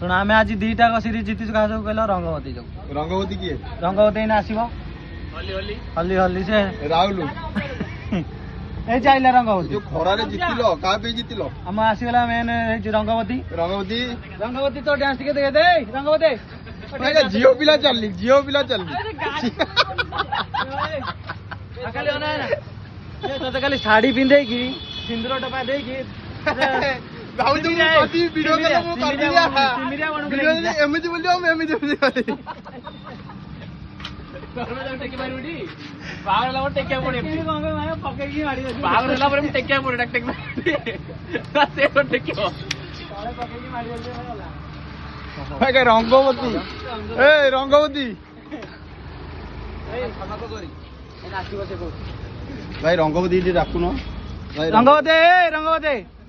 ଶୁଣ ଆମେ ଆଜି ଦିଟା ସିରିଜ ଜିତିଛୁ କାହା ସବୁ କହିଲ ରଙ୍ଗବତୀ ଯୋଉ ରଙ୍ଗବତୀ କିଏ ରଙ୍ଗବତୀ ଏଇନା ଆସିବ ହଲି ହଲି ସେ ରାହୁଲ ଏଇ ଚାଇଲା ରଙ୍ଗବତୀ ଯୋଉ ଖରାରେ ଜିତିଲ କାହା ପାଇଁ ଜିତିଲ ଆମ ଆସିଗଲା ମେନ୍ ହେଇଛି ରଙ୍ଗବତୀ ରଙ୍ଗବତୀ ତୋ ଡ୍ୟାନ୍ସ ଟିକେ ଦେଖେ ଦେ ରଙ୍ଗବତୀ ଝିଅ ପିଲା ଚାଲିଲି ତତେ ଖାଲି ଶାଢୀ ପିନ୍ଧେଇକି ସିନ୍ଦୁର ଟପା ଦେଇକି ଏମିତି ବୋଲି ଏମିତି ରଙ୍ଗବତୀ ରଙ୍ଗବତୀ ଭାଇ ରଙ୍ଗବତୀ ଡାକୁନ ରଙ୍ଗବତୀ